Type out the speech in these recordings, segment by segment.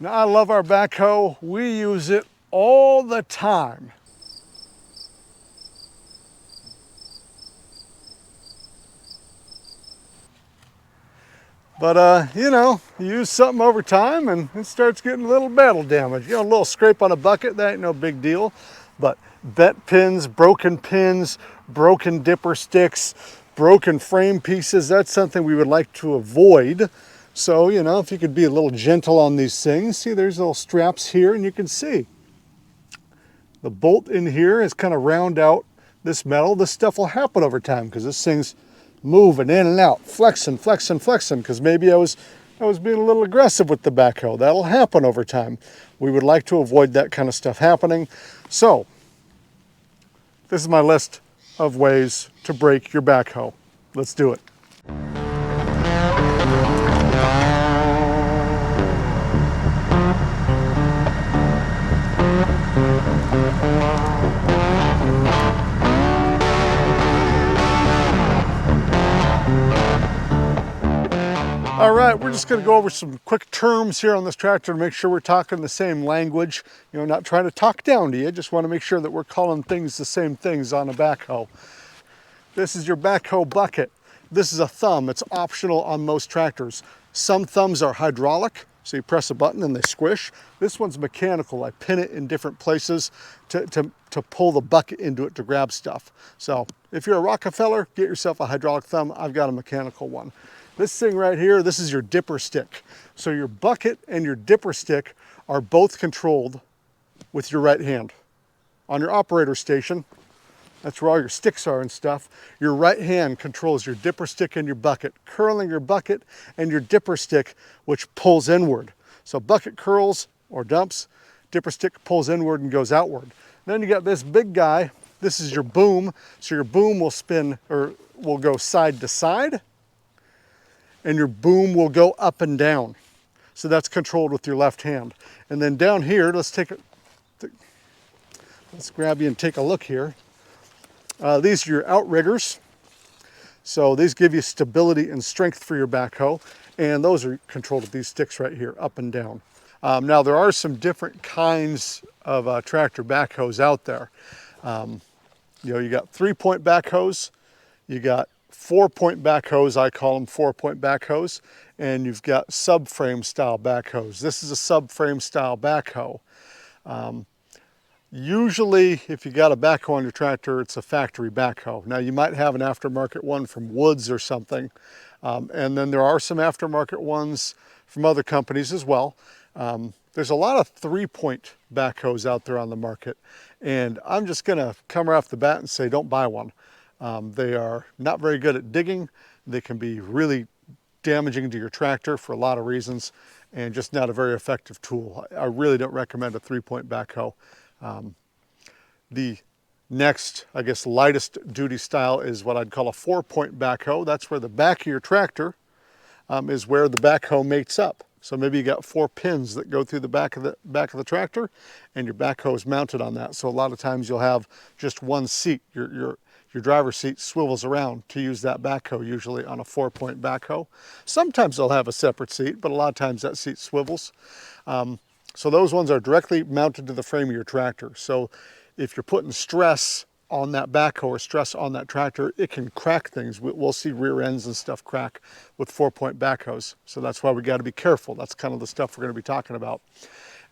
Now, I love our backhoe. We use it all the time. But you know, you use something over time and it starts getting a little battle damage. You know, a little scrape on a bucket, that ain't no big deal. But bent pins, broken dipper sticks, broken frame pieces, that's something we would like to avoid. So, you know, if you could be a little gentle on these things. See, there's little straps here, and you can see the bolt in here is kind of round out this metal. This stuff will happen over time because this thing's moving in and out, flexing, because maybe I was being a little aggressive with the backhoe. That'll happen over time. We would like to avoid that kind of stuff happening. So, this is my list of ways to break your backhoe. Let's do it. All right, we're just going to go over some quick terms here on this tractor to make sure we're talking the same language. You know, not trying to talk down to you, just want to make sure that we're calling things the same things on a backhoe. This is your backhoe bucket. This is a thumb. It's optional on most tractors. Some thumbs are hydraulic, so you press a button and they squish. This one's mechanical. I pin it in different places to pull the bucket into it to grab stuff. So if you're a Rockefeller, get yourself a hydraulic thumb. I've got a mechanical one. This thing right here, this is your dipper stick. So your bucket and your dipper stick are both controlled with your right hand. On your operator station, that's where all your sticks are and stuff, your right hand controls your dipper stick and your bucket, curling your bucket and your dipper stick, which pulls inward. So bucket curls or dumps, dipper stick pulls inward and goes outward. Then you got this big guy, this is your boom. So your boom will spin or will go side to side, and your boom will go up and down. So that's controlled with your left hand. And then down here, let's grab you and take a look here. These are your outriggers. So these give you stability and strength for your backhoe. And those are controlled with these sticks right here, up and down. Now there are some different kinds of tractor backhoes out there. You know, you got 3-point backhoes, you got 4-point backhoes, I call them 4-point backhoes, and you've got subframe style backhoes. This is a subframe style backhoe. Usually, if you got a backhoe on your tractor, it's a factory backhoe. Now, you might have an aftermarket one from Woods or something, and then there are some aftermarket ones from other companies as well. There's a lot of 3-point backhoes out there on the market, and I'm just gonna come right off the bat and say don't buy one. They are not very good at digging. They can be really damaging to your tractor for a lot of reasons, and just not a very effective tool. I really don't recommend a 3-point backhoe. The next, I guess, lightest duty style is what I'd call a 4-point backhoe. That's where the back of your tractor is where the backhoe mates up. So maybe you got 4 pins that go through the back of the tractor, and your backhoe is mounted on that. So a lot of times you'll have just one seat. Your driver's seat swivels around to use that backhoe, usually on a 4-point backhoe. Sometimes they'll have a separate seat, but a lot of times that seat swivels. So those ones are directly mounted to the frame of your tractor. So if you're putting stress on that backhoe or stress on that tractor, it can crack things. We'll see rear ends and stuff crack with 4-point backhoes. So that's why we got to be careful. That's kind of the stuff we're going to be talking about.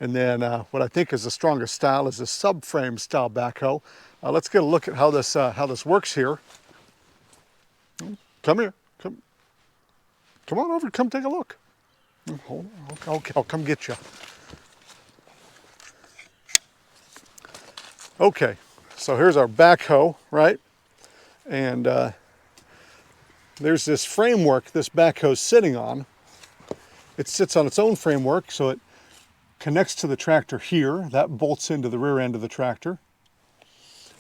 And then what I think is the strongest style is a subframe style backhoe. Let's get a look at how this works here. Come here, come on over, come take a look. Hold on. Okay, I'll come get you. Okay, so here's our backhoe, right? And there's this framework this backhoe's sitting on. It sits on its own framework, so it connects to the tractor here. That bolts into the rear end of the tractor.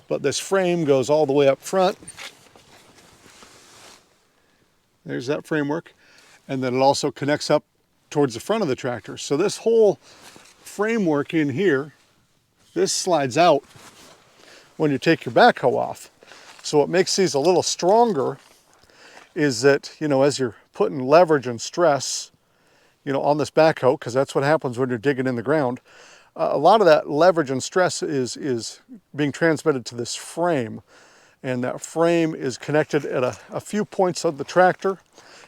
But this frame goes all the way up front. There's that framework. And then it also connects up towards the front of the tractor. So this whole framework in here, this slides out when you take your backhoe off. So what makes these a little stronger is that, you know, as you're putting leverage and stress, on this backhoe, because that's what happens when you're digging in the ground. A lot of that leverage and stress is being transmitted to this frame, and that frame is connected at a few points of the tractor.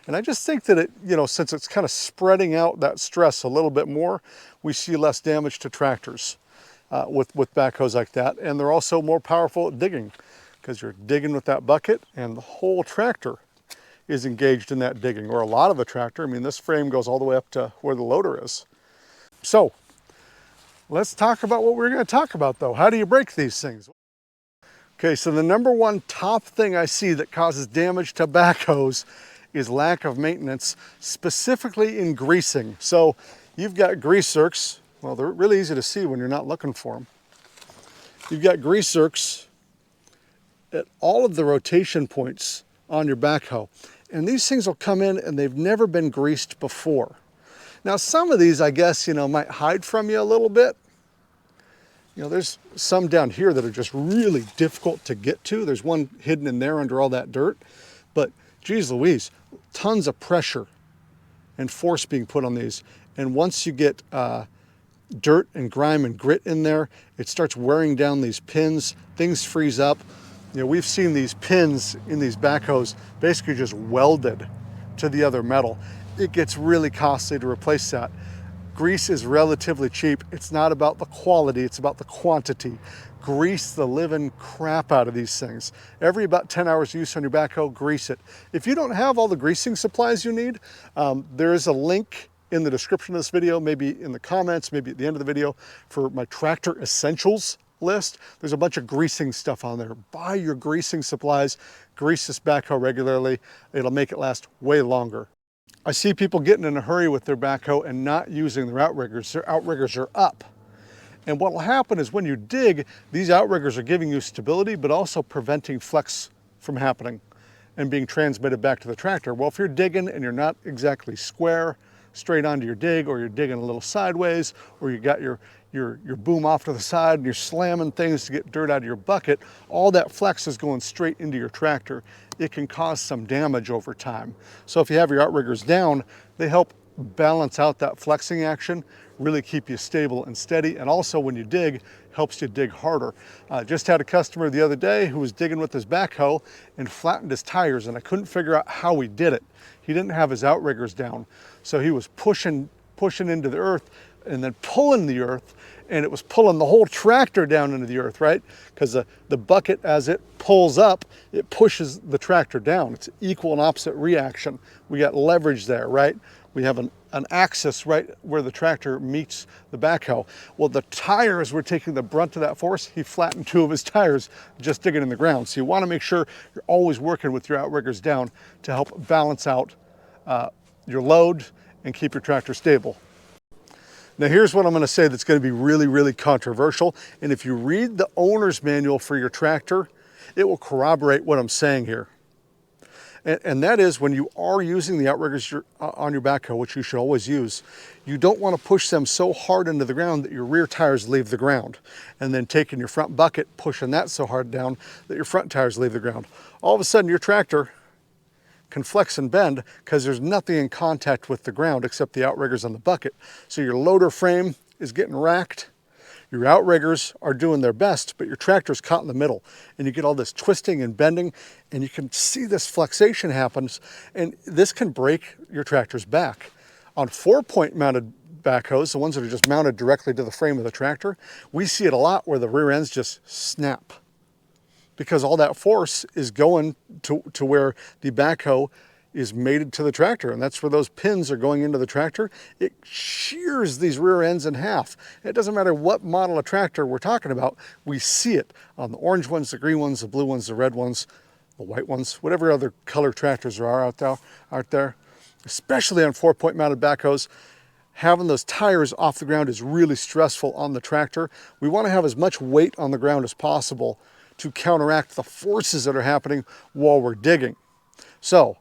And I just think that it, since it's kind of spreading out that stress a little bit more, we see less damage to tractors with backhoes like that. And they're also more powerful at digging, because you're digging with that bucket and the whole tractor is engaged in that digging, or a lot of the tractor. I mean, this frame goes all the way up to where the loader is. So let's talk about what we're going to talk about though. How do you break these things? Okay, so the number one top thing I see that causes damage to backhoes is lack of maintenance, specifically in greasing. So you've got grease zerks. Well, they're really easy to see when you're not looking for them. You've got grease zerks at all of the rotation points on your backhoe. And these things will come in and they've never been greased before. Now, some of these, I guess, might hide from you a little bit. There's some down here that are just really difficult to get to. There's one hidden in there under all that dirt. But geez Louise, tons of pressure and force being put on these. And once you get dirt and grime and grit in there, it starts wearing down these pins. Things freeze up. We've seen these pins in these backhoes basically just welded to the other metal. It gets really costly to replace that. Grease is relatively cheap. It's not about the quality, it's about the quantity. Grease the living crap out of these things. Every about 10 hours use on your backhoe, grease it. If you don't have all the greasing supplies you need, there is a link in the description of this video, maybe in the comments, maybe at the end of the video, for my tractor essentials list. There's a bunch of greasing stuff on there. Buy your greasing supplies, grease this backhoe regularly. It'll make it last way longer. I see people getting in a hurry with their backhoe and not using their outriggers. Their outriggers are up. And what will happen is when you dig, these outriggers are giving you stability, but also preventing flex from happening and being transmitted back to the tractor. Well, if you're digging and you're not exactly square, straight onto your dig, or you're digging a little sideways, or you got your boom off to the side and you're slamming things to get dirt out of your bucket, all that flex is going straight into your tractor. It can cause some damage over time. So if you have your outriggers down, they help balance out that flexing action, really keep you stable and steady, and also when you dig, helps you dig harder. Just had a customer the other day who was digging with his backhoe and flattened his tires, and I couldn't figure out how he did it. He didn't have his outriggers down, so he was pushing into the earth and then pulling the earth, and it was pulling the whole tractor down into the earth, right? Because the bucket, as it pulls up, it pushes the tractor down. It's equal and opposite reaction. We got leverage there, right? We have an axis right where the tractor meets the backhoe. Well, the tires were taking the brunt of that force. He flattened two of his tires just digging in the ground. So you want to make sure you're always working with your outriggers down to help balance out your load and keep your tractor stable. Now here's what I'm going to say that's going to be really, really controversial. And if you read the owner's manual for your tractor, it will corroborate what I'm saying here. And that is, when you are using the outriggers on your backhoe, which you should always use, you don't want to push them so hard into the ground that your rear tires leave the ground, and then taking your front bucket, pushing that so hard down that your front tires leave the ground. All of a sudden your tractor can flex and bend because there's nothing in contact with the ground except the outriggers on the bucket. So your loader frame is getting racked, your outriggers are doing their best, but your tractor's caught in the middle, and you get all this twisting and bending, and you can see this flexation happens, and this can break your tractor's back. On 4-point mounted backhoes, the ones that are just mounted directly to the frame of the tractor, we see it a lot where the rear ends just snap, because all that force is going to where the backhoe is mated to the tractor, and that's where those pins are going into the tractor. It shears these rear ends in half. It doesn't matter what model of tractor we're talking about, we see it on the orange ones, the green ones, the blue ones, the red ones, the white ones, whatever other color tractors there are out there. Especially on 4-point mounted backhoes, having those tires off the ground is really stressful on the tractor. We want to have as much weight on the ground as possible to counteract the forces that are happening while we're digging. So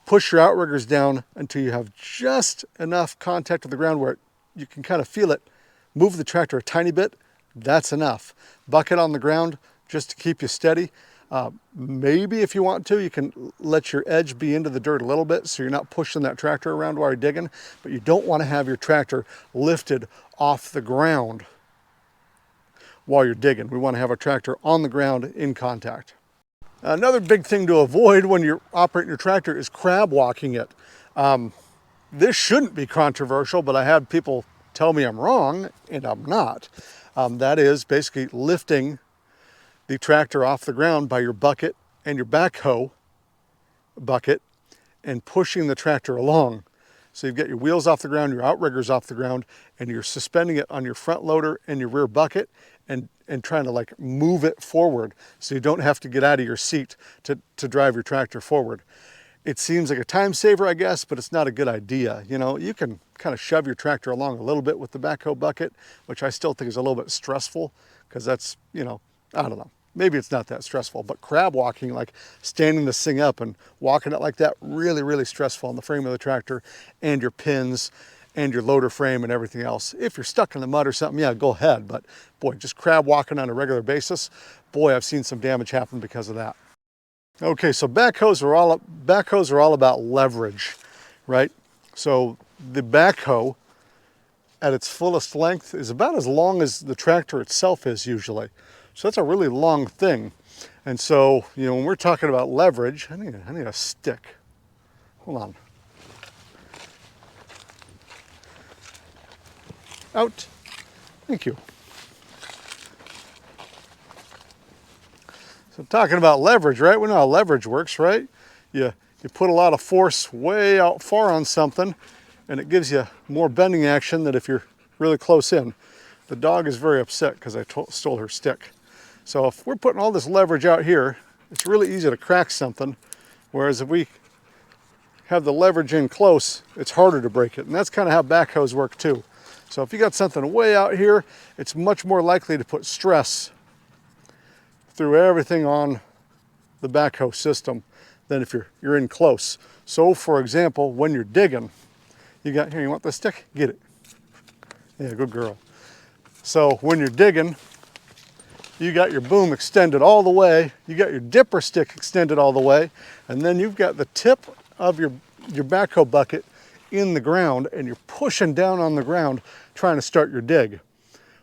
push your outriggers down until you have just enough contact with the ground where you can kind of feel it. Move the tractor a tiny bit, that's enough. Bucket on the ground just to keep you steady. Maybe if you want to, you can let your edge be into the dirt a little bit so you're not pushing that tractor around while you're digging, but you don't want to have your tractor lifted off the ground while you're digging. We want to have our tractor on the ground in contact. Another big thing to avoid when you're operating your tractor is crab walking it. This shouldn't be controversial, but I had people tell me I'm wrong, and I'm not. That is basically lifting the tractor off the ground by your bucket and your backhoe bucket and pushing the tractor along. So you've got your wheels off the ground, your outriggers off the ground, and you're suspending it on your front loader and your rear bucket and trying to like move it forward so you don't have to get out of your seat to drive your tractor forward. It seems like a time saver, I guess, but it's not a good idea. You know, you can kind of shove your tractor along a little bit with the backhoe bucket, which I still think is a little bit stressful because that's, you know, I don't know. Maybe it's not that stressful, but crab walking, like standing this thing up and walking it like that, really, really stressful on the frame of the tractor and your pins and your loader frame and everything else. If you're stuck in the mud or something, yeah, go ahead. But boy, just crab walking on a regular basis, boy, I've seen some damage happen because of that. Okay, so backhoes are all about leverage, right? So the backhoe at its fullest length is about as long as the tractor itself is usually. So that's a really long thing. And so, you know, when we're talking about leverage, I need a stick. Hold on. Out. Thank you. So talking about leverage, right? We know how leverage works, right? You put a lot of force way out far on something, and it gives you more bending action than if you're really close in. The dog is very upset because I stole her stick. So if we're putting all this leverage out here, it's really easy to crack something, whereas if we have the leverage in close, it's harder to break it. And that's kind of how backhoes work too. So if you got something way out here, it's much more likely to put stress through everything on the backhoe system than if you're in close. So for example, when you're digging, here, you want the stick? Get it. Yeah, good girl. So when you're digging, you got your boom extended all the way, you got your dipper stick extended all the way, and then you've got the tip of your backhoe bucket in the ground, and you're pushing down on the ground trying to start your dig.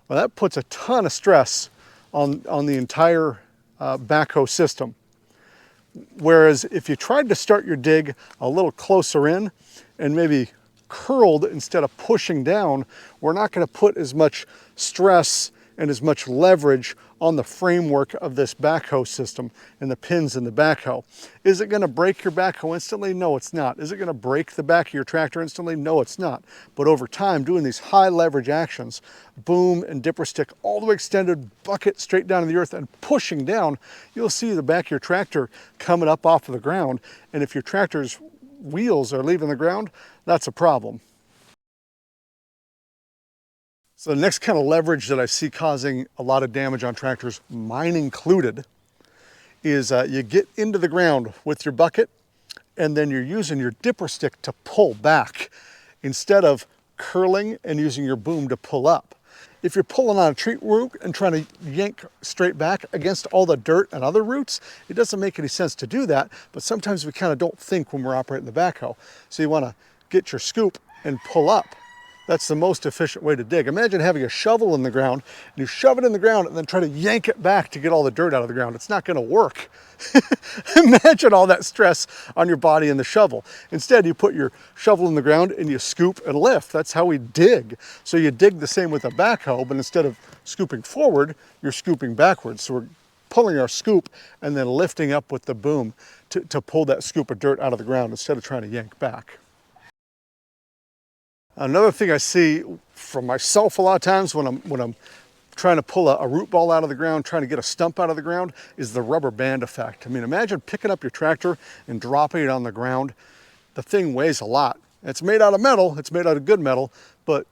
Well, that puts a ton of stress on the entire backhoe system. Whereas if you tried to start your dig a little closer in and maybe curled instead of pushing down, we're not going to put as much stress and as much leverage on the framework of this backhoe system and the pins in the backhoe. Is it going to break your backhoe instantly? No, it's not. Is it going to break the back of your tractor instantly? No, it's not. But over time, doing these high leverage actions, boom and dipper stick all the way extended, bucket straight down to the earth and pushing down, you'll see the back of your tractor coming up off of the ground. And if your tractor's wheels are leaving the ground, that's a problem. So the next kind of leverage that I see causing a lot of damage on tractors, mine included, is you get into the ground with your bucket and then you're using your dipper stick to pull back instead of curling and using your boom to pull up. If you're pulling on a tree root and trying to yank straight back against all the dirt and other roots, it doesn't make any sense to do that, but sometimes we kind of don't think when we're operating the backhoe. So you want to get your scoop and pull up. That's the most efficient way to dig. Imagine having a shovel in the ground, and you shove it in the ground and then try to yank it back to get all the dirt out of the ground. It's not gonna work. Imagine all that stress on your body and the shovel. Instead, you put your shovel in the ground and you scoop and lift. That's how we dig. So you dig the same with a backhoe, but instead of scooping forward, you're scooping backwards. So we're pulling our scoop and then lifting up with the boom to pull that scoop of dirt out of the ground instead of trying to yank back. Another thing I see from myself a lot of times when I'm trying to pull a root ball out of the ground, trying to get a stump out of the ground, is the rubber band effect. I mean, imagine picking up your tractor and dropping it on the ground. The thing weighs a lot. It's made out of metal, it's made out of good metal, but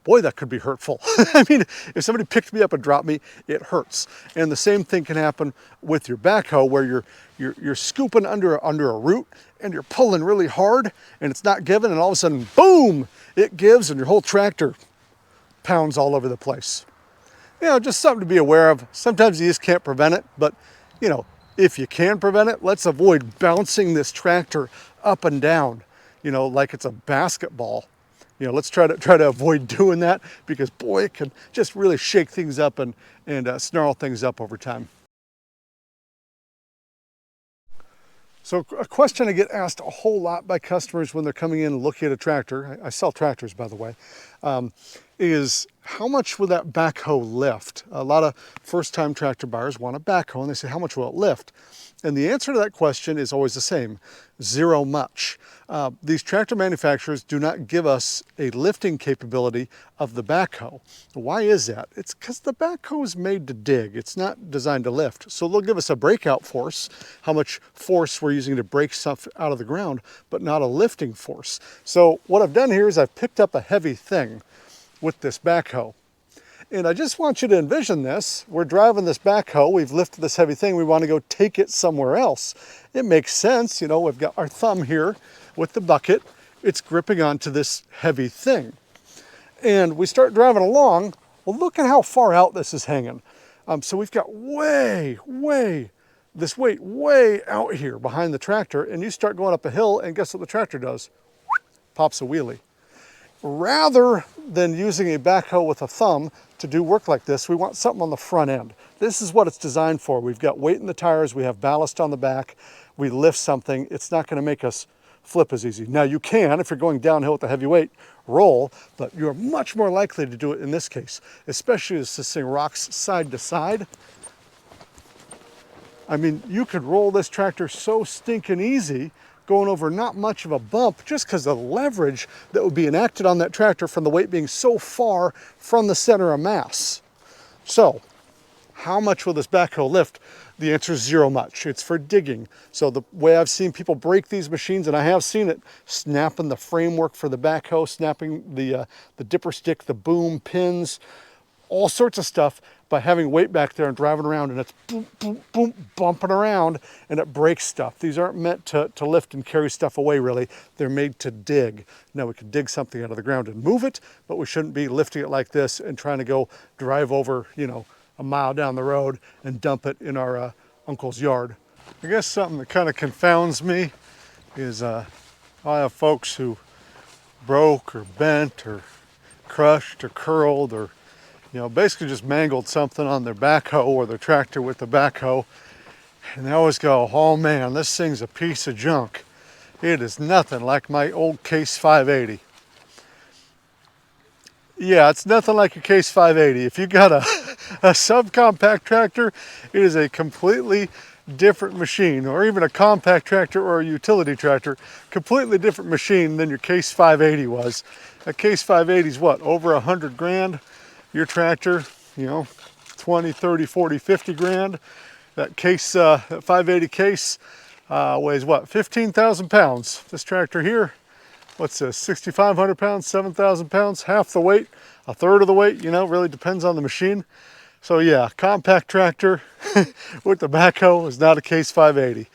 boy, that could be hurtful. I mean, if somebody picked me up and dropped me, it hurts. And the same thing can happen with your backhoe where you're scooping under a root and you're pulling really hard and it's not giving, and all of a sudden, boom, it gives and your whole tractor pounds all over the place. You know, just something to be aware of. Sometimes you just can't prevent it, but you know, If you can prevent it, let's avoid bouncing this tractor up and down, you know, like it's a basketball. You know, let's try to avoid doing that, because boy, it can just really shake things up and snarl things up over time. So a question I get asked a whole lot by customers when they're coming in and looking at a tractor, I sell tractors by the way, is how much will that backhoe lift? A lot of first-time tractor buyers want a backhoe and they say, how much will it lift? And the answer to that question is always the same: zero much. These tractor manufacturers do not give us a lifting capability of the backhoe. Why is that? It's because the backhoe is made to dig. It's not designed to lift. So they'll give us a breakout force, how much force we're using to break stuff out of the ground, but not a lifting force. So what I've done here is I've picked up a heavy thing with this backhoe. And I just want you to envision this. We're driving this backhoe, we've lifted this heavy thing, we want to go take it somewhere else. It makes sense, you know, we've got our thumb here with the bucket, it's gripping onto this heavy thing. And we start driving along, well, look at how far out this is hanging. So we've got this weight way out here behind the tractor, and you start going up a hill, and guess what the tractor does? Pops a wheelie. Rather than using a backhoe with a thumb to do work like this, we want something on the front end. This is what it's designed for. We've got weight in the tires, we have ballast on the back, we lift something. It's not going to make us flip as easy. Now you can, if you're going downhill with a heavy weight, roll, but you're much more likely to do it in this case, especially as this thing rocks side to side. I mean, you could roll this tractor so stinking easy, going over not much of a bump, just because of the leverage that would be enacted on that tractor from the weight being so far from the center of mass. So, how much will this backhoe lift? The answer is zero much. It's for digging. So the way I've seen people break these machines, and I have seen it, snapping the framework for the backhoe, snapping the dipper stick, the boom, pins, all sorts of stuff, by having weight back there and driving around, and it's boom, boom, boom, bumping around, and it breaks stuff. These aren't meant to lift and carry stuff away, really. They're made to dig. Now, we could dig something out of the ground and move it, but we shouldn't be lifting it like this and trying to go drive over, you know, a mile down the road and dump it in our uncle's yard. I guess something that kind of confounds me is I have folks who broke or bent or crushed or curled, or you know, basically just mangled something on their backhoe or their tractor with the backhoe. And they always go, oh man, this thing's a piece of junk. It is nothing like my old Case 580. Yeah, it's nothing like a Case 580. If you got a subcompact tractor, it is a completely different machine, or even a compact tractor or a utility tractor, completely different machine than your Case 580 was. A Case 580 is what, over 100 grand? Your tractor, you know, 20, 30, 40, 50 grand. That Case, that 580 Case weighs what, 15,000 pounds. This tractor here, what's this, 6,500 pounds, 7,000 pounds, half the weight, a third of the weight, you know, really depends on the machine. So yeah, compact tractor with the backhoe is not a Case 580.